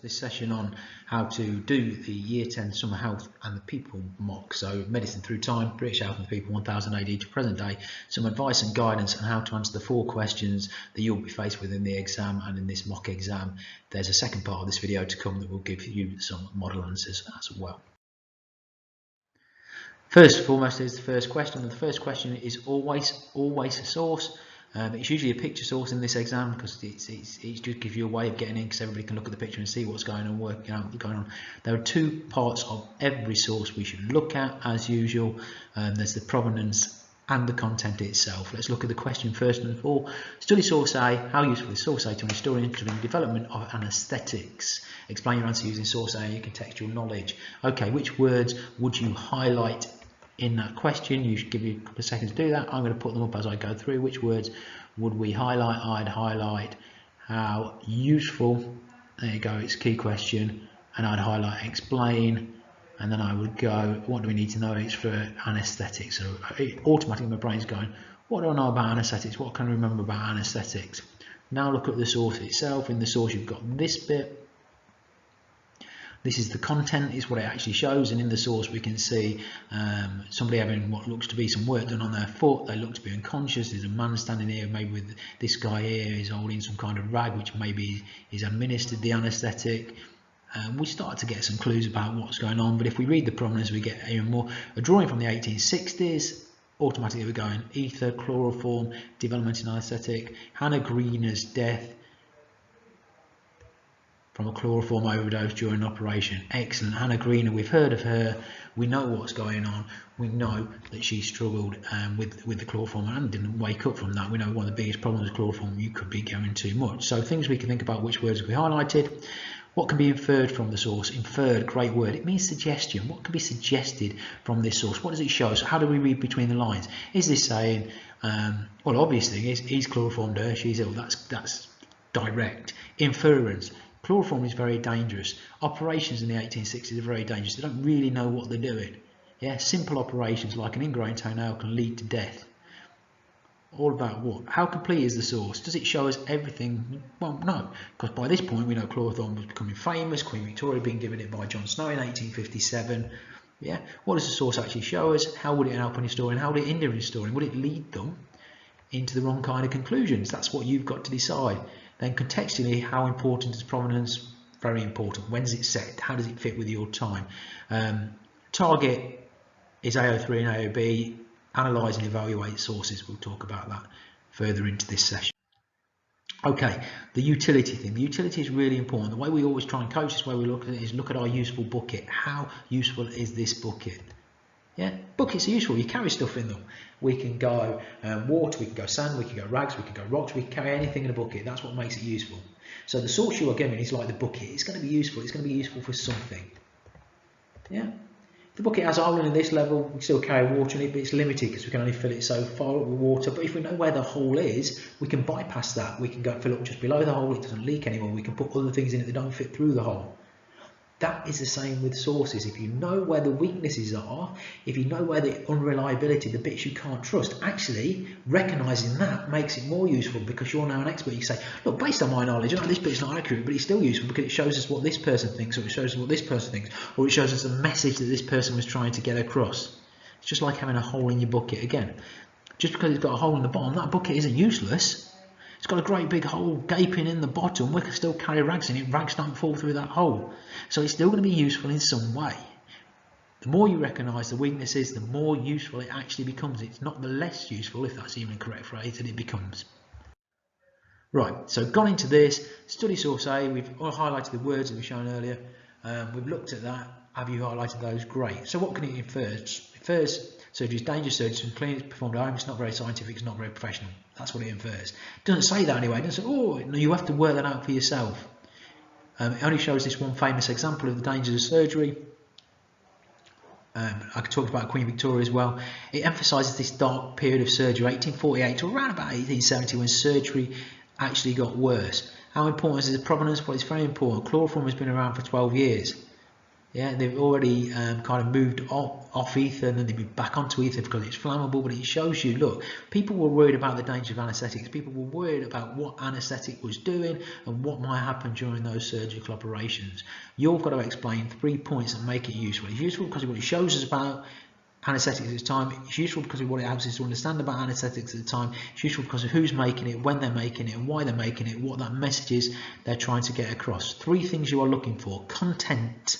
this session on how to do the Year 10 Summer Health and the People mock. So Medicine Through Time, British Health and the People 1000 AD to present day, some advice and guidance on how to answer the 4 questions that you'll be faced with in the exam and in this mock exam. There's a second part of this video to come that will give you some model answers as well. First and foremost is the first question, and the first question is always a source. It's usually a picture source in this exam because it just gives you a way of getting in, because everybody can look at the picture and see what's going on, working out what's going on. There are 2 parts of every source we should look at as usual. There's the provenance and the content itself. Let's look at the question first and foremost. Study source A. How useful is source A to an historian interested in the development of anaesthetics? Explain your answer using source A and your contextual knowledge. Okay, which words would you highlight in that question? You should give you a couple of seconds to do that. I'm going to put them up as I go through. Which words would we highlight? I'd highlight how useful. There you go, it's a key question. And I'd highlight explain. And then I would go, what do we need to know? It's for anaesthetics. So automatically my brain's going, what do I know about anaesthetics? What can I remember about anaesthetics? Now look at the source itself. In the source you've got this bit. This is the content, is what it actually shows, and in the source we can see somebody having what looks to be some work done on their foot. They look to be unconscious. There's a man standing here, maybe with this guy here is holding some kind of rag, which maybe is administered the anaesthetic. We start to get some clues about what's going on, but if we read the provenance we get even more. A drawing from the 1860s, automatically we're going ether, chloroform, development in anaesthetic, Hannah Greener's death from a chloroform overdose during an operation. Excellent. Hannah Greener, we've heard of her, we know what's going on, we know that she struggled with the chloroform and didn't wake up from that. We know one of the biggest problems with chloroform, you could be going too much. So things we can think about, which words we highlighted. What can be inferred from the source? Inferred, great word. It means suggestion. What can be suggested from this source? What does it show us? How do we read between the lines? Is this saying, well, obvious thing is he's chloroformed her, she's ill. That's direct. Inference. Chloroform is very dangerous. Operations in the 1860s are very dangerous. They don't really know what they're doing. Yeah, simple operations like an ingrown toenail can lead to death. All about what? How complete is the source? Does it show us everything? Well, no, because by this point we know chloroform was becoming famous. Queen Victoria being given it by John Snow in 1857. Yeah, what does the source actually show us? How would it help an historian? How would it hinder an historian? Would it lead them into the wrong kind of conclusions? That's what you've got to decide. Then contextually, how important is provenance? Very important. When is it set? How does it fit with your time? Target is AO3 and AOB. Analyse and evaluate sources. We'll talk about that further into this session. Okay, the utility thing. The utility is really important. The way we always try and coach this, way we look at it, is look at our useful bucket. How useful is this bucket? Yeah, buckets are useful. You carry stuff in them. We can go water, we can go sand, we can go rags, we can go rocks, we can carry anything in a bucket. That's what makes it useful. So the source you are given is like the bucket. It's going to be useful. It's going to be useful for something. Yeah. If the bucket has a hole in this level, we can still carry water in it, but it's limited because we can only fill it so far up with water. But if we know where the hole is, we can bypass that. We can go fill up just below the hole. It doesn't leak anymore. We can put other things in it that don't fit through the hole. That is the same with sources. If you know where the weaknesses are, if you know where the unreliability, the bits you can't trust, actually recognising that makes it more useful because you're now an expert. You say, look, based on my knowledge, I know this bit's not accurate, but it's still useful because it shows us what this person thinks, or it shows us what this person thinks, or it shows us a message that this person was trying to get across. It's just like having a hole in your bucket again. Just because it's got a hole in the bottom, that bucket isn't useless. It's got a great big hole gaping in the bottom. We can still carry rags in it. Rags don't fall through that hole. So it's still going to be useful in some way. The more you recognise the weaknesses, the more useful it actually becomes. It's not the less useful, if that's even a correct phrase, that it becomes. Right, so gone into this. Study source A. We've highlighted the words that we've shown earlier. We've looked at that. Have you highlighted those? Great. So what can it infer? It infers surgery is dangerous surgery from clinics performed at home. It's not very scientific. It's not very professional. That's what it infers. It doesn't say that anyway. It doesn't say, oh, no, you have to work that out for yourself. It only shows this one famous example of the dangers of surgery. I could talk about Queen Victoria as well. It emphasises this dark period of surgery, 1848 to around about 1870, when surgery actually got worse. How important is the provenance? Well, it's very important. Chloroform has been around for 12 years. Yeah, they've already kind of moved off ether, and then they've moved back onto ether because it's flammable. But it shows you, look, people were worried about the danger of anaesthetics. People were worried about what anaesthetic was doing and what might happen during those surgical operations. You've got to explain 3 points that make it useful. It's useful because of what it shows us about anaesthetics at the time. It's useful because of what it helps us to understand about anaesthetics at the time. It's useful because of who's making it, when they're making it, and why they're making it, what that message is they're trying to get across. 3 things you are looking for: content.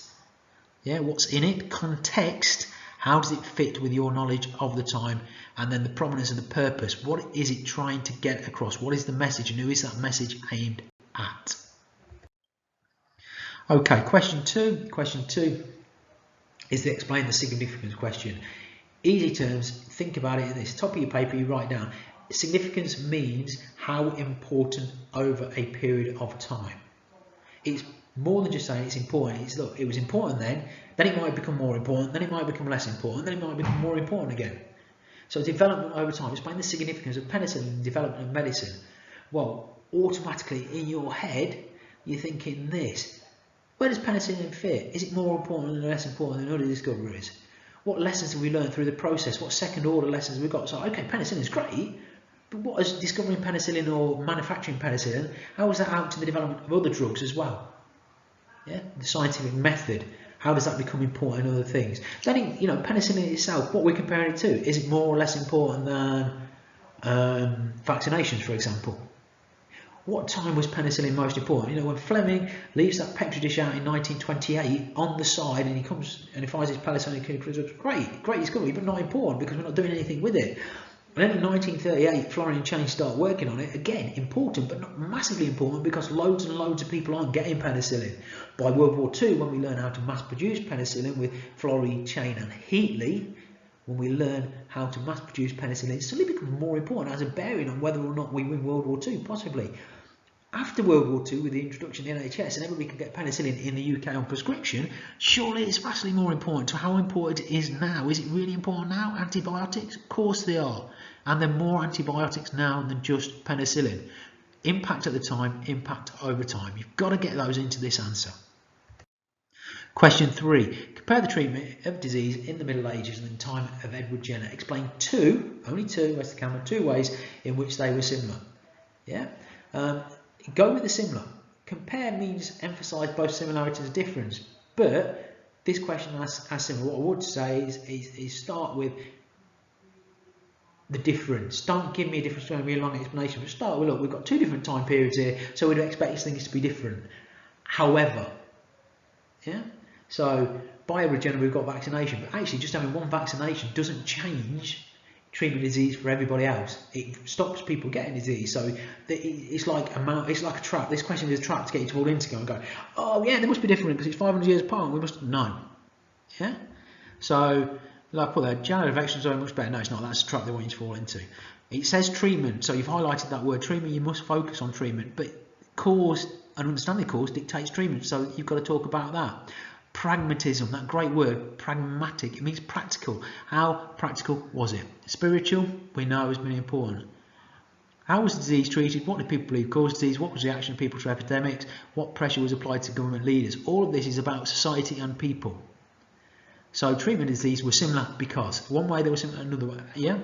Yeah, what's in it? Context. How does it fit with your knowledge of the time? And then the prominence and the purpose. What is it trying to get across? What is the message, and who is that message aimed at? Okay, question two. Question 2 is to explain the significance question. Easy terms, think about it at this top of your paper, you write down. Significance means how important over a period of time. It's more than just saying it's important. It's, look, it was important then it might become more important, then it might become less important, then it might become more important again. So development over time, explain the significance of penicillin in the development of medicine. Well, automatically in your head, you're thinking this: where does penicillin fit? Is it more important or less important than other discoveries? What lessons have we learned through the process? What second order lessons have we got? So, okay, penicillin is great, but what is discovering penicillin or manufacturing penicillin? How is that out to the development of other drugs as well? Yeah, the scientific method. How does that become important in other things? Then, you know, penicillin itself, what we're comparing it to, is it more or less important than vaccinations, for example? What time was penicillin most important? You know, when Fleming leaves that Petri dish out in 1928 on the side, and he comes and he finds his penicillin, great discovery, but not important because we're not doing anything with it. And then in 1938, Florian Chain start working on it. Again, important, but not massively important because loads and loads of people aren't getting penicillin. By World War II, when we learn how to mass produce penicillin with Florey, Chain and Heatley, when we learn how to mass produce penicillin, it suddenly becomes more important, as a bearing on whether or not we win World War II, possibly. After World War II, with the introduction of the NHS and everybody can get penicillin in the UK on prescription, surely it's vastly more important to how important it is now. Is it really important now? Antibiotics? Of course they are. And there are more antibiotics now than just penicillin. Impact at the time, impact over time. You've got to get those into this answer. Question 3. Compare the treatment of disease in the Middle Ages and the time of Edward Jenner. Explain only two, where's the camera, 2 ways in which they were similar. Yeah. Go with the similar. Compare means emphasise both similarities and difference. But this question has similar. What I would say is start with the difference. Don't give me a difference, don't give me a long explanation. But start with, look, we've got 2 different time periods here, so we'd expect things to be different. However, yeah. So by Edward Jenner we've got vaccination, but actually just having one vaccination doesn't change treatment disease for everybody else. It stops people getting disease. So it's like a trap. This question is a trap to get you to fall into and go, oh yeah, they must be different because it's 500 years apart. We must no. Yeah. So like I put there, Jenner infection is so much better. No, it's not. That's a trap they want you to fall into. It says treatment, so you've highlighted that word treatment. You must focus on treatment, but cause and understanding cause dictates treatment. So you've got to talk about that. Pragmatism, that great word, pragmatic, it means practical. How practical was it? Spiritual, we know has been important. How was the disease treated? What did people believe caused disease? What was the reaction of people to epidemics? What pressure was applied to government leaders? All of this is about society and people. So treatment of disease was similar because one way they were similar, another way, yeah?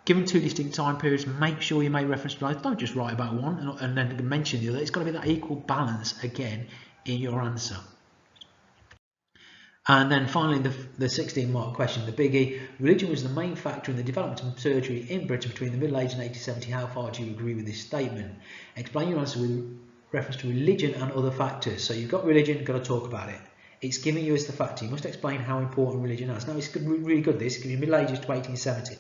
Given 2 distinct time periods, make sure you make reference to both. Don't just write about one and then mention the other. It's got to be that equal balance again in your answer. And then finally, the 16-mark question, the biggie. Religion was the main factor in the development of surgery in Britain between the Middle Ages and 1870. How far do you agree with this statement? Explain your answer with reference to religion and other factors. So you've got religion, you've got to talk about it. It's giving you as the factor. You must explain how important religion is. Now, it's really good, this. It gives you Middle Ages to 1870.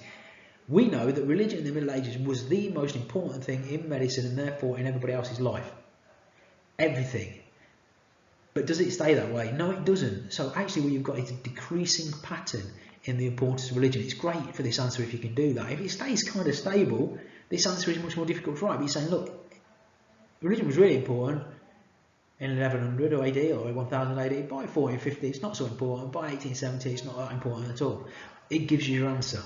We know that religion in the Middle Ages was the most important thing in medicine and therefore in everybody else's life. Everything. But does it stay that way? No, it doesn't. So actually what you've got is a decreasing pattern in the importance of religion. It's great for this answer if you can do that. If it stays kind of stable, this answer is much more difficult to write. But you're saying, look, religion was really important in 1100 or AD or 1000 AD. By 1450, it's not so important. By 1870, it's not that important at all. It gives you your answer.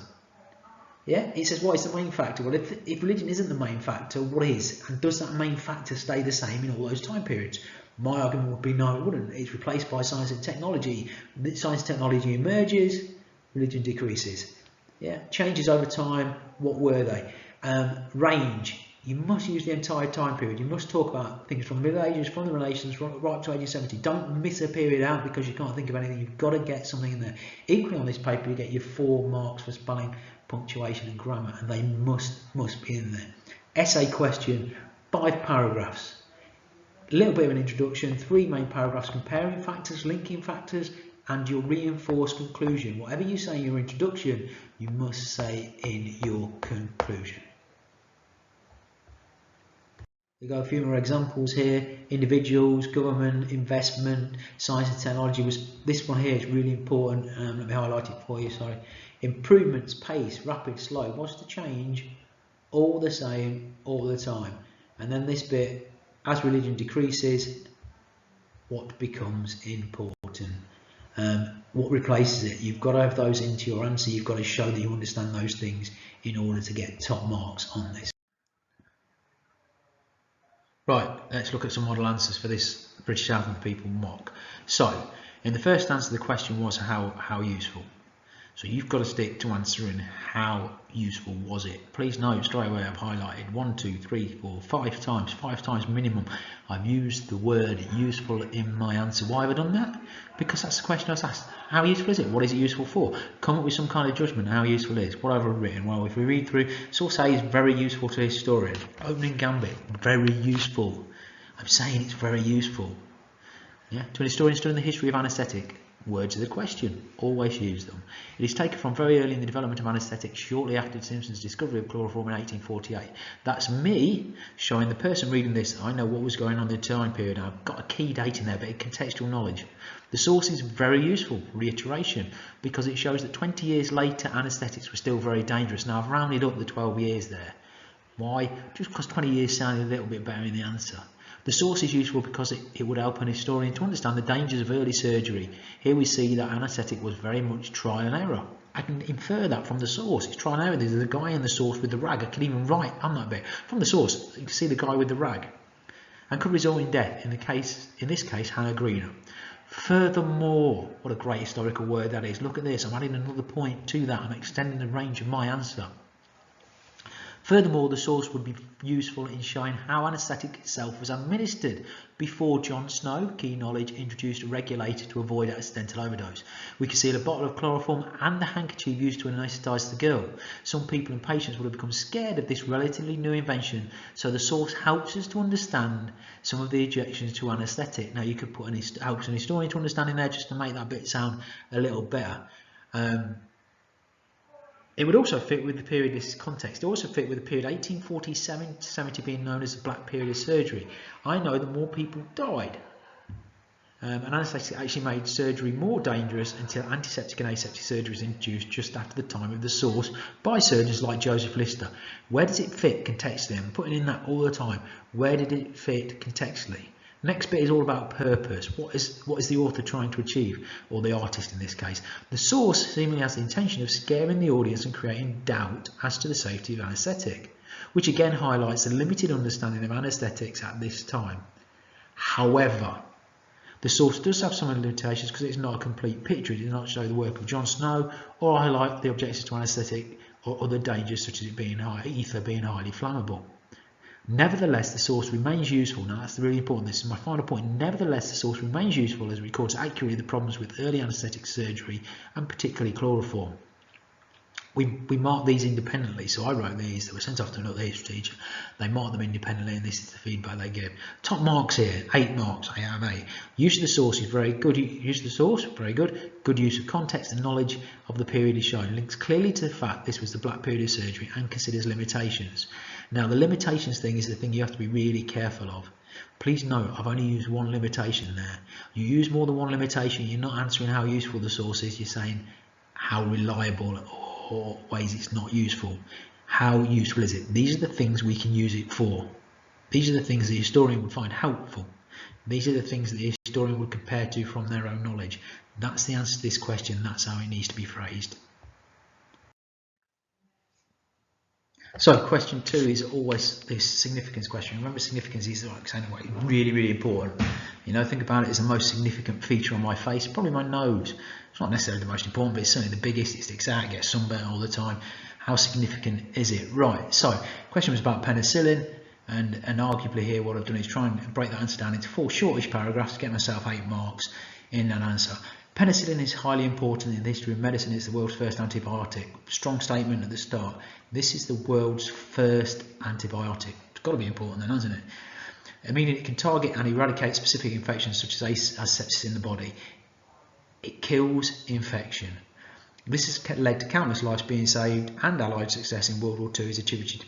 Yeah, it says, what is the main factor? Well, if religion isn't the main factor, what is? And does that main factor stay the same in all those time periods? My argument would be no, it wouldn't. It's replaced by science and technology. Science and technology emerges, religion decreases. Yeah, changes over time. What were they? Range. You must use the entire time period. You must talk about things from the Middle Ages, from the Renaissance, right up to 1870. Don't miss a period out because you can't think of anything. You've got to get something in there. Equally on this paper, you get your 4 marks for spelling, punctuation and grammar, and they must be in there. Essay question, 5 paragraphs. A little bit of an introduction, 3 main paragraphs comparing factors, linking factors, and your reinforced conclusion. Whatever you say in your introduction, you must say in your conclusion. We've got a few more examples here. Individuals, government, investment, science and technology. This one here is really important. Let me highlight it for you, sorry. Improvements, pace, rapid, slow. What's the change? All the same, all the time. And then this bit, as religion decreases, what becomes important? What replaces it? You've got to have those into your answer. You've got to show that you understand those things in order to get top marks on this. Right, let's look at some model answers for this British Alphabet People mock. So, in the first answer, the question was how useful. So you've got to stick to answering how useful was it. Please note straight away I've highlighted 1, 2, 3, 4, 5 times minimum. I've used the word useful in my answer. Why have I done that? Because that's the question I was asked. How useful is it? What is it useful for? Come up with some kind of judgment how useful it is. What have I written? Well, if we read through, source A is very useful to historians. Opening gambit, very useful. I'm saying it's very useful. Yeah, to an historian studying the history of anaesthetic. Words of the question, always use them. It is taken from very early in the development of anaesthetics, shortly after Simpson's discovery of chloroform in 1848. That's me showing the person reading this, I know what was going on in the time period. I've got a key date in there, but contextual knowledge. The source is very useful, reiteration, because it shows that 20 years later anaesthetics were still very dangerous. Now I've rounded up the 12 years there. Why? Just because 20 years sounded a little bit better in the answer. The source is useful because it would help an historian to understand the dangers of early surgery. Here we see that anaesthetic was very much trial and error. I can infer that from the source. It's trial and error. There's the guy in the source with the rag. I can even write on that bit. From the source, you can see the guy with the rag. And could result in death, in this case, Hannah Greener. Furthermore, what a great historical word that is. Look at this. I'm adding another point to that. I'm extending the range of my answer. Furthermore, the source would be useful in showing how anaesthetic itself was administered before John Snow, key knowledge, introduced a regulator to avoid accidental overdose. We can see a bottle of chloroform and the handkerchief used to anaesthetise the girl. Some people and patients would have become scared of this relatively new invention, so the source helps us to understand some of the objections to anaesthetic. Now you could put helps an historian to understand in there just to make that bit sound a little better. It would also fit with the period, this context, it also fit with the period 1847 to 70 being known as the Black Period of surgery. I know that more people died. And anaesthetic actually made surgery more dangerous until antiseptic and aseptic surgery was introduced just after the time of the source by surgeons like Joseph Lister. Where does it fit contextually? I'm putting in that all the time. Where did it fit contextually? Next bit is all about purpose. What is the author trying to achieve, or the artist in this case? The source seemingly has the intention of scaring the audience and creating doubt as to the safety of anaesthetic, which again highlights the limited understanding of anaesthetics at this time. However, the source does have some limitations because it's not a complete picture. It does not show the work of John Snow or highlight the objections to anaesthetic or other dangers such as it being ether being highly flammable. Nevertheless, the source remains useful. Now that's really important. This is my final point. Nevertheless, the source remains useful as it records accurately the problems with early anaesthetic surgery and particularly chloroform. We marked these independently, so I wrote these that were sent off to another history teacher. They marked them independently and this is the feedback they give. Top marks here, 8 marks, I have 8. Use of the source is very good. Use of the source, very good. Good use of context and knowledge of the period is shown. Links clearly to the fact this was the Black Period of surgery and considers limitations. Now the limitations thing is the thing you have to be really careful of. Please note I've only used one limitation there. You use more than one limitation, you're not answering how useful the source is, you're saying how reliable or ways it's not useful. How useful is it? These are the things we can use it for. These are the things the historian would find helpful. These are the things that the historian would compare to from their own knowledge. That's the answer to this question. That's how it needs to be phrased. So question 2 is always this significance question. Remember, significance is like saying what really, really important. You know, think about it as the most significant feature on my face, probably my nose. It's not necessarily the most important, but it's certainly the biggest. It sticks out, gets sunburnt all the time. How significant is it? Right, so the question was about penicillin, and arguably here what I've done is try and break that answer down into 4 shortish paragraphs to get myself 8 marks in that answer. Penicillin is highly important in the history of medicine. It's the world's first antibiotic. Strong statement at the start. This is the world's first antibiotic. It's got to be important then, hasn't it? Meaning it can target and eradicate specific infections such as sepsis in the body. It kills infection. This has led to countless lives being saved, and Allied success in World War II is attributed to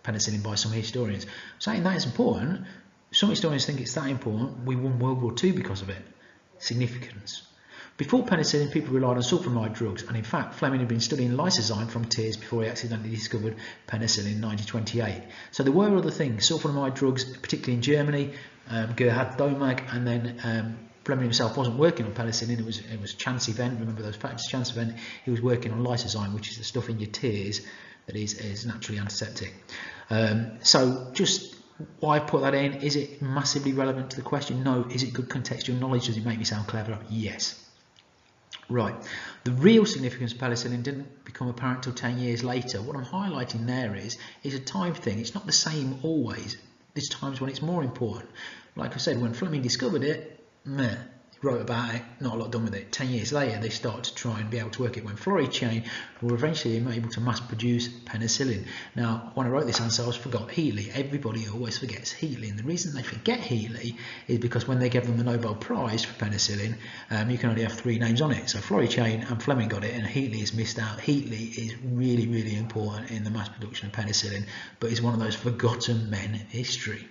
penicillin by some historians. Saying that is important, some historians think it's that important, we won World War II because of it. Significance. Before penicillin, people relied on sulfonamide drugs, and in fact Fleming had been studying lysozyme from tears before he accidentally discovered penicillin in 1928. So there were other things, sulfonamide drugs, particularly in Germany, Gerhard Domag, and then Fleming himself wasn't working on penicillin, it was chance event, remember those factors, chance event, he was working on lysozyme, which is the stuff in your tears that is naturally antiseptic. So just why I put that in, is it massively relevant to the question? No. Is it good contextual knowledge? Does it make me sound clever? Yes. Right, the real significance of penicillin didn't become apparent until 10 years later. What I'm highlighting there is a time thing. It's not the same always. There's times when it's more important. Like I said, when Fleming discovered it, meh, he wrote about it, not a lot done with it. 10 years later, they started to try and be able to work it. When Florey Chain were eventually able to mass produce penicillin. Now, when I wrote this answer, I forgot Heatley. Everybody always forgets Heatley. And the reason they forget Heatley is because when they gave them the Nobel Prize for penicillin, you can only have 3 names on it. So Florey Chain and Fleming got it, and Heatley is missed out. Heatley is really, really important in the mass production of penicillin, but is one of those forgotten men in history.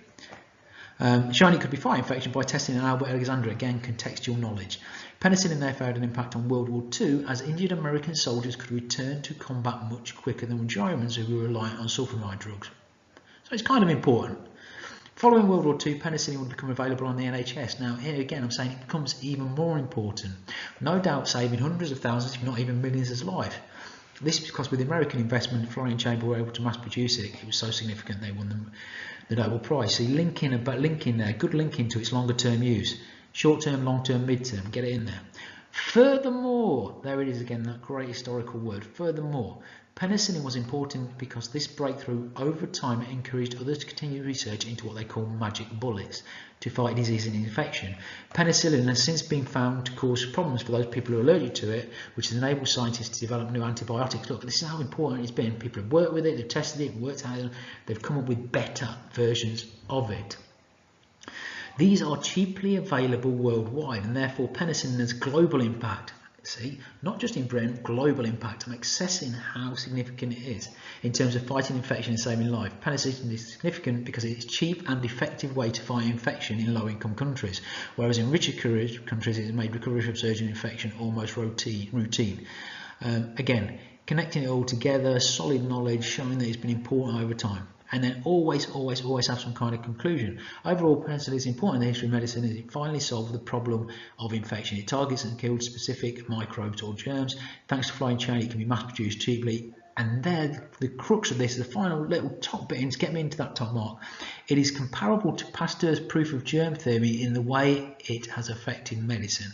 Showing it could be fight infection by testing on Albert Alexander, again contextual knowledge. Penicillin therefore had an impact on World War II, as injured American soldiers could return to combat much quicker than Germans who were reliant on sulfonamide drugs. So it's kind of important. Following World War II, penicillin would become available on the NHS. Now here again I'm saying it becomes even more important, no doubt saving hundreds of thousands if not even millions of lives. This is because with the American investment, Florey Chain were able to mass produce it. It was so significant they won the Nobel Prize. See, linking there, good linking to its longer term use. Short term, long term, mid term, get it in there. Furthermore, there it is again, that great historical word. Furthermore, penicillin was important because this breakthrough over time encouraged others to continue research into what they call magic bullets to fight disease and infection. Penicillin has since been found to cause problems for those people who are allergic to it, which has enabled scientists to develop new antibiotics. Look, this is how important it's been. People have worked with it, they've tested it, worked out, they've come up with better versions of it. These are cheaply available worldwide, and therefore penicillin has global impact. See, not just in Britain, global impact. I'm accessing how significant it is in terms of fighting infection and saving life. Penicillin is significant because it's a cheap and effective way to fight infection in low-income countries, whereas in richer countries it has made recovery from surgery infection almost routine. Again, connecting it all together, solid knowledge, showing that it's been important over time. And then always have some kind of conclusion. Overall, penicillin is important in the history of medicine as it finally solved the problem of infection. It targets and kills specific microbes or germs. Thanks to Florey Chain, it can be mass produced cheaply. And there, the crux of this, the final little top bit, to get me into that top mark, it is comparable to Pasteur's proof of germ theory in the way it has affected medicine.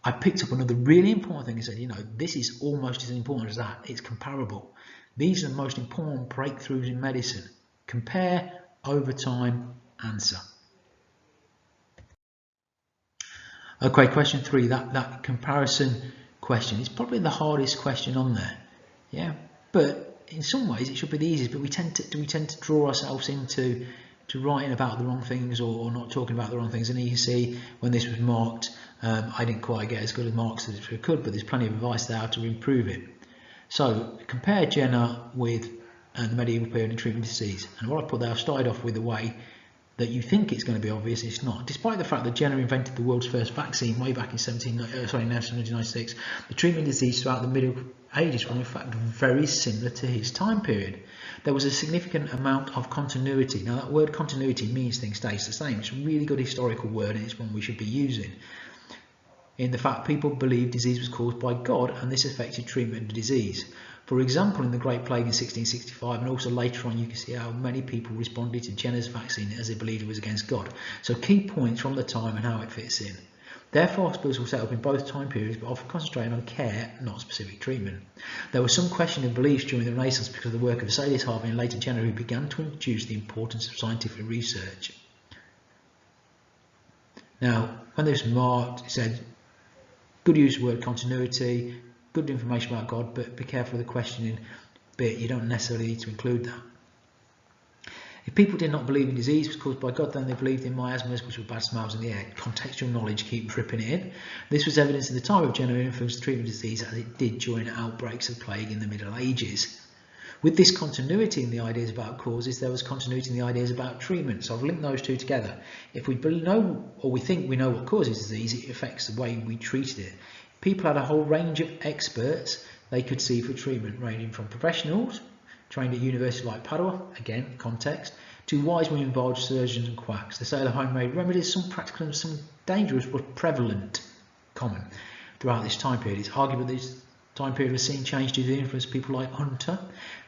I picked up another really important thing and said, you know, this is almost as important as that. It's comparable. These are the most important breakthroughs in medicine. Compare, over time, answer. Okay, question 3, that comparison question is probably the hardest question on there. Yeah, but in some ways it should be the easiest, but we tend to draw ourselves into writing about the wrong things or not talking about the wrong things. And you can see when this was marked, I didn't quite get as good as marks as I could, but there's plenty of advice there to improve it. So compare Jenner with the medieval period in treatment of disease. And what I put there, I've started off with the way that you think it's going to be obvious, it's not. Despite the fact that Jenner invented the world's first vaccine way back in 1796, the treatment of disease throughout the Middle Ages were in fact very similar to his time period. There was a significant amount of continuity. Now that word continuity means things stay the same. It's a really good historical word and it's one we should be using. In the fact people believed disease was caused by God and this affected treatment of disease. For example, in the Great Plague in 1665, and also later on, you can see how many people responded to Jenner's vaccine as they believed it was against God. So key points from the time and how it fits in. Therefore, hospitals were set up in both time periods, but often concentrating on care, not specific treatment. There was some question of beliefs during the Renaissance because of the work of Vesalius Harvey and later Jenner, who began to introduce the importance of scientific research. Now, when this was marked, it said, good use of the word continuity, good information about God, but be careful of the questioning bit. You don't necessarily need to include that. If people did not believe in disease was caused by God, then they believed in miasmas, which were bad smells in the air. Contextual knowledge, keep dripping it in. This was evidence at the time of Jenner influenced the treatment of disease as it did during outbreaks of plague in the Middle Ages. With this continuity in the ideas about causes, there was continuity in the ideas about treatment. So I've linked those two together. If we know, or we think we know what causes disease, it affects the way we treated it. People had a whole range of experts they could see for treatment, ranging from professionals trained at universities like Padua, again, context, to wise women involved surgeons and quacks. The sale of homemade remedies, some practical and some dangerous, were prevalent, common throughout this time period. It's arguable that this time period was seen change due to the influence of people like Hunter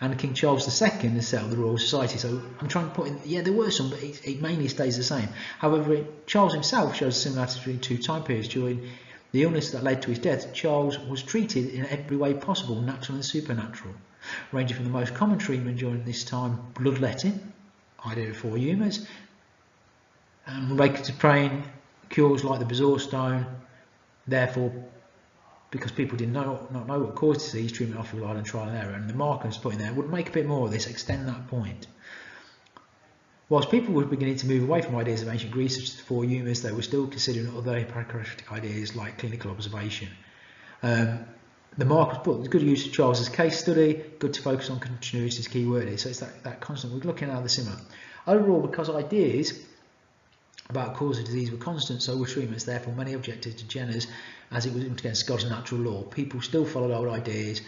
and King Charles II to set up the Royal Society. So I'm trying to put in, yeah, there were some, but it mainly stays the same. However, Charles himself shows a similarity between two time periods. During the illness that led to his death, Charles was treated in every way possible, natural and supernatural, ranging from the most common treatment during this time, bloodletting, idea of 4 humours, and related to praying, cures like the Bezoar stone. Therefore, because people did not know what caused disease, treatment often relied on trial and error, and the markers put in there would make a bit more of this, extend that point. Whilst people were beginning to move away from ideas of ancient Greece such as the 4 humours, they were still considering other Hippocratic ideas like clinical observation. The markers put good use of Charles's case study, good to focus on continuity as key word is. So it's that constant, we're looking at the similar. Overall, because ideas about cause of disease were constant, so were treatments. Therefore, many objected to Jenner's as it was against God's natural law. People still followed old ideas,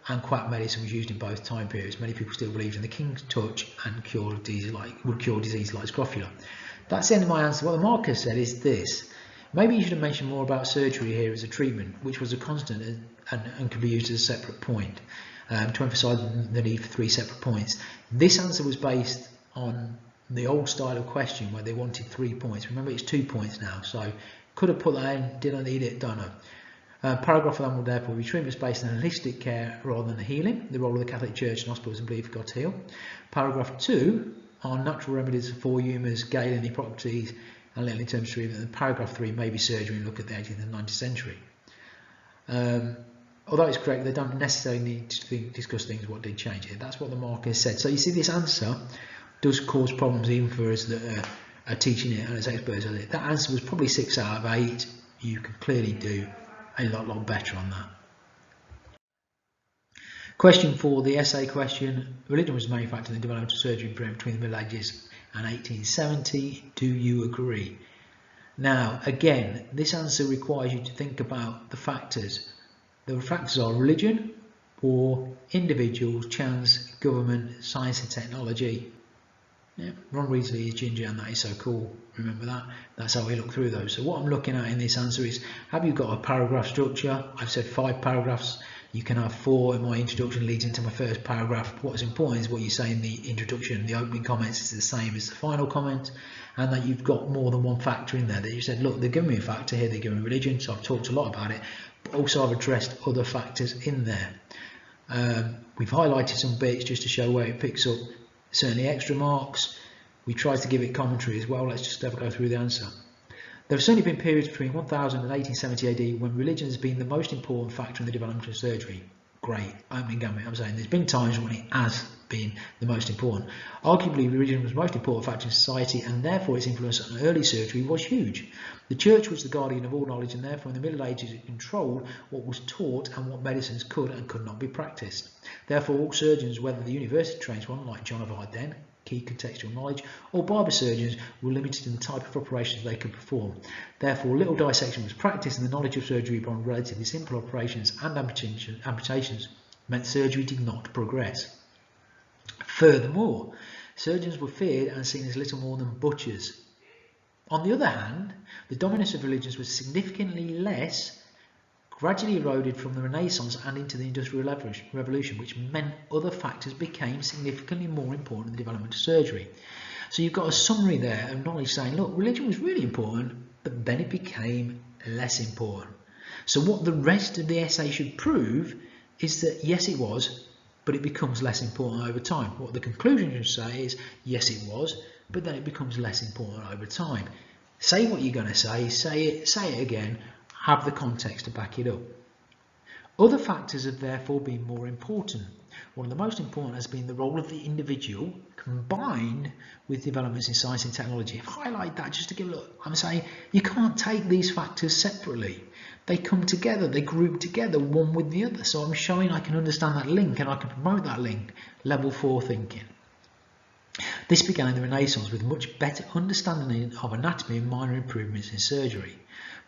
and quack medicine was used in both time periods. Many people still believed in the king's touch and would cure disease like scrofula. That's the end of my answer. What the marker said is this. Maybe you should have mentioned more about surgery here as a treatment, which was a constant and could be used as a separate point, to emphasise the need for 3 separate points. This answer was based on the old style of question where they wanted 3 points. Remember, it's 2 points now, so could have put that in, didn't need it, don't know. Paragraph 1 would therefore be treatments based on holistic care rather than healing, the role of the Catholic Church and hospitals and belief God to heal. Paragraph 2 are natural remedies for 4 humours, Galen, the properties, and little in terms of treatment. And paragraph 3 may be surgery and look at the 18th and 19th century. Although it's correct, they don't necessarily need to discuss things what did change here. That's what the marker said. So you see, this answer does cause problems even for us that are teaching it and as experts at it. That answer was probably 6 out of 8. You can clearly do a lot better on that. Question 4, the essay question. Religion was manufactured in the development of surgery between the Middle Ages and 1870. Do you agree? Now, again, this answer requires you to think about the factors. The factors are religion, war, individuals, chance, government, science and technology. Yeah, Ron Weasley is ginger and that is so cool. Remember that? That's how we look through those. So what I'm looking at in this answer is, have you got a paragraph structure? I've said 5 paragraphs. You can have 4 in my introduction leads into my first paragraph. What's important is what you say in the introduction. The opening comments is the same as the final comment, and that you've got more than one factor in there. That you said, look, they're giving me a factor here, they're giving me religion, so I've talked a lot about it, but also I've addressed other factors in there. We've highlighted some bits just to show where it picks up certainly extra marks. We tried to give it commentary as well. Let's just have a go through the answer. There have certainly been periods between 1000 and 1870 AD when religion has been the most important factor in the development of surgery. Great, opening gambit. I'm saying there's been times when it has been the most important. Arguably, religion was the most important factor in society, and therefore its influence on early surgery was huge. The church was the guardian of all knowledge, and therefore in the Middle Ages it controlled what was taught and what medicines could and could not be practiced. Therefore, all surgeons, whether the university trained one like John of Ardenne, key contextual knowledge, or barber surgeons, were limited in the type of operations they could perform. Therefore, little dissection was practiced, and the knowledge of surgery upon relatively simple operations and amputations meant surgery did not progress. Furthermore, surgeons were feared and seen as little more than butchers. On the other hand, the dominance of religions was significantly less gradually eroded from the Renaissance and into the Industrial Revolution, which meant other factors became significantly more important in the development of surgery. So you've got a summary there of knowledge saying, look, religion was really important, but then it became less important. So what the rest of the essay should prove is that yes, it was, but it becomes less important over time. What the conclusion should say is, yes, it was, but then it becomes less important over time. Say what you're going to say it again, have the context to back it up. Other factors have therefore been more important. One of the most important has been the role of the individual combined with developments in science and technology. I've highlighted that just to give a look. I'm saying you can't take these factors separately. They come together, they group together one with the other. So I'm showing I can understand that link and I can promote that link. Level 4 thinking. This began in the Renaissance with much better understanding of anatomy and minor improvements in surgery.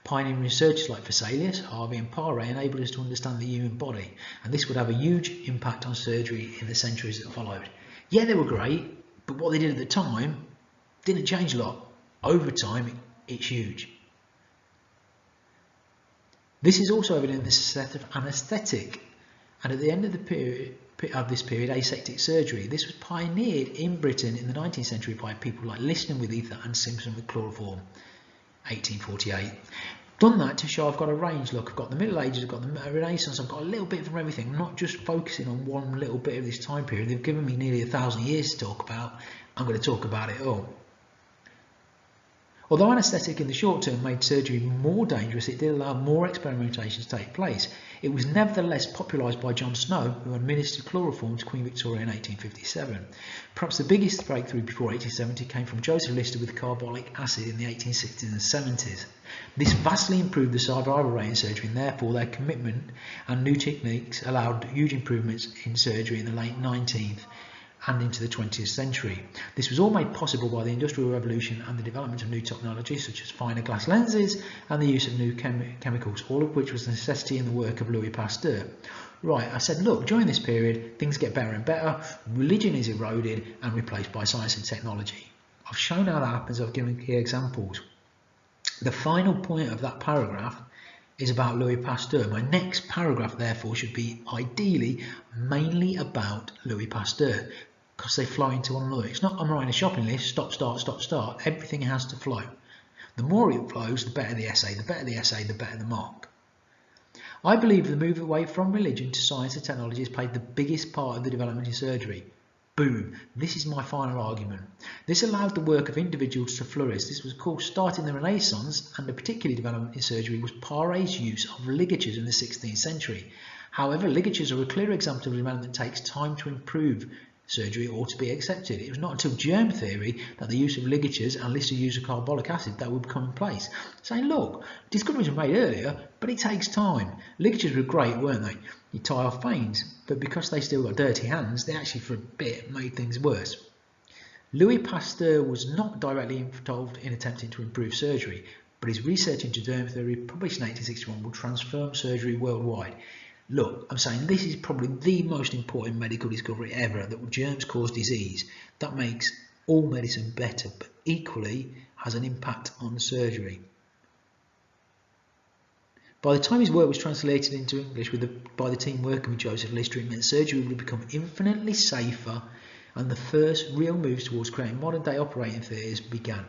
Pioneering researchers like Vesalius, Harvey and Paré enabled us to understand the human body, and this would have a huge impact on surgery in the centuries that followed. Yeah, they were great, but what they did at the time didn't change a lot. Over time, it's huge. This is also evident in the set of anaesthetic, and at the end of this period, aseptic surgery. This was pioneered in Britain in the 19th century by people like Liston with ether and Simpson with chloroform, 1848. Done that to show I've got a range. Look, I've got the Middle Ages, I've got the Renaissance, I've got a little bit from everything. I'm not just focusing on one little bit of this time period. They've given me nearly 1,000 years to talk about. I'm going to talk about it all. Although anaesthetic in the short term made surgery more dangerous, it did allow more experimentation to take place. It was nevertheless popularised by John Snow, who administered chloroform to Queen Victoria in 1857. Perhaps the biggest breakthrough before 1870 came from Joseph Lister with carbolic acid in the 1860s and 70s. This vastly improved the survival rate in surgery, and therefore their commitment and new techniques allowed huge improvements in surgery in the late 19th and into the 20th century. This was all made possible by the Industrial Revolution and the development of new technologies such as finer glass lenses and the use of new chemicals, all of which was a necessity in the work of Louis Pasteur. Right, I said, look, during this period, things get better and better, religion is eroded and replaced by science and technology. I've shown how that happens, I've given key examples. The final point of that paragraph is about Louis Pasteur. My next paragraph, therefore, should be ideally mainly about Louis Pasteur, because they flow into one another. It's not I'm writing a shopping list, stop, start, stop, start. Everything has to flow. The more it flows, the better the essay. The better the essay, the better the mark. I believe the move away from religion to science and technology has played the biggest part of the development in surgery. Boom. This is my final argument. This allowed the work of individuals to flourish. This was, of course, starting the Renaissance, and the particular development in surgery was Paré's use of ligatures in the 16th century. However, ligatures are a clear example of development that takes time to improve surgery or to be accepted. It was not until germ theory that the use of ligatures and Lister's use of carbolic acid that would come in place. Saying, look, discoveries were made earlier, but it takes time. Ligatures were great, weren't they? You tie off veins, but because they still got dirty hands, they actually for a bit made things worse. Louis Pasteur was not directly involved in attempting to improve surgery, but his research into germ theory, published in 1861, will transform surgery worldwide. Look, I'm saying this is probably the most important medical discovery ever, that germs cause disease. That makes all medicine better, but equally has an impact on surgery. By the time his work was translated into English by the team working with Joseph Lister, it meant surgery would become infinitely safer, and the first real moves towards creating modern day operating theatres began.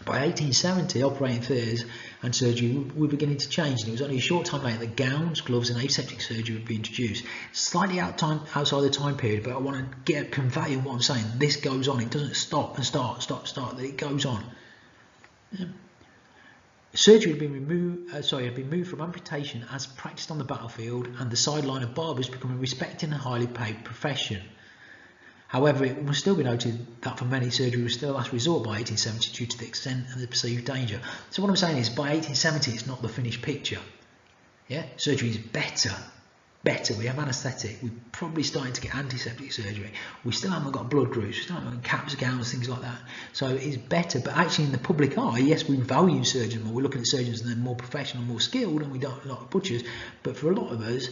By 1870, operating theatres and surgery were beginning to change, and it was only a short time later that gowns, gloves and aseptic surgery would be introduced. Slightly outside the time period, but I want to convey what I'm saying. This goes on, it doesn't stop and start, that it goes on. Surgery had been moved from amputation as practiced on the battlefield and the sideline of barbers become a respected and highly paid profession. However, it must still be noted that for many, surgery was still a last resort by 1870 due to the extent and the perceived danger. So what I'm saying is, by 1870, it's not the finished picture. Yeah, surgery is better. We have anaesthetic. We're probably starting to get antiseptic surgery. We still haven't got blood groups. We still haven't got caps, gowns, things like that. So it's better. But actually, in the public eye, yes, we value surgeons more. We're looking at surgeons and they're more professional, more skilled, and we don't like butchers. But for a lot of us,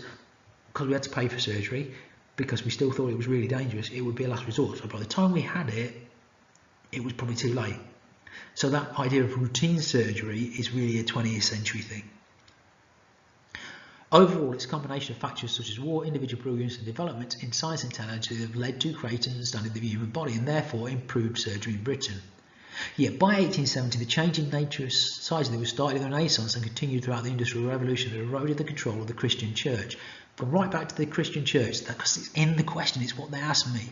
because we had to pay for surgery, because we still thought it was really dangerous, it would be a last resort. So by the time we had it, it was probably too late. So that idea of routine surgery is really a 20th century thing. Overall, it's a combination of factors such as war, individual brilliance and developments in science and technology that have led to greater understanding of the human body and therefore improved surgery in Britain. Yet by 1870, the changing nature of society that was started in the Renaissance and continued throughout the Industrial Revolution that eroded the control of the Christian Church. From right back to the Christian Church, because it's in the question, it's what they asked me,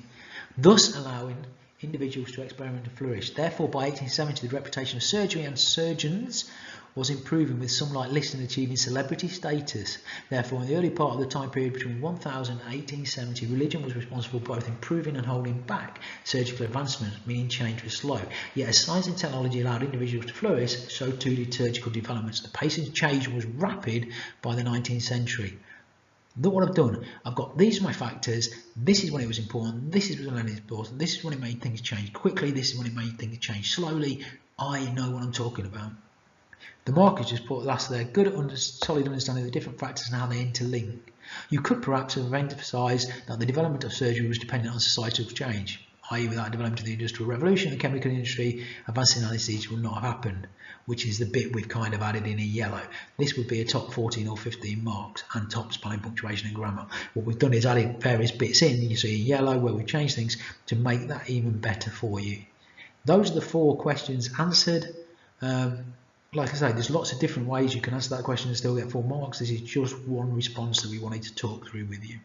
thus allowing individuals to experiment and flourish. Therefore, by 1870, the reputation of surgery and surgeons was improving, with some like Liston achieving celebrity status. Therefore, in the early part of the time period between 1000 and 1870, religion was responsible for both improving and holding back surgical advancement, meaning change was slow. Yet as science and technology allowed individuals to flourish, so too did surgical developments. The pace of change was rapid by the 19th century. Look what I've done. I've got these are my factors. This is when it was important. This is when it was important. This is when it made things change quickly. This is when it made things change slowly. I know what I'm talking about. The markers just put last there. Good solid understanding of the different factors and how they interlink. You could perhaps have emphasised that the development of surgery was dependent on societal change, i.e. without development of the Industrial Revolution, the chemical industry, advancing anaesthesia would not have happened, which is the bit we've kind of added in yellow. This would be a top 14 or 15 marks and top spelling, punctuation and grammar. What we've done is added various bits in, you see in yellow where we've changed things to make that even better for you. Those are the 4 questions answered. Like I say, there's lots of different ways you can answer that question and still get 4 marks. This is just one response that we wanted to talk through with you.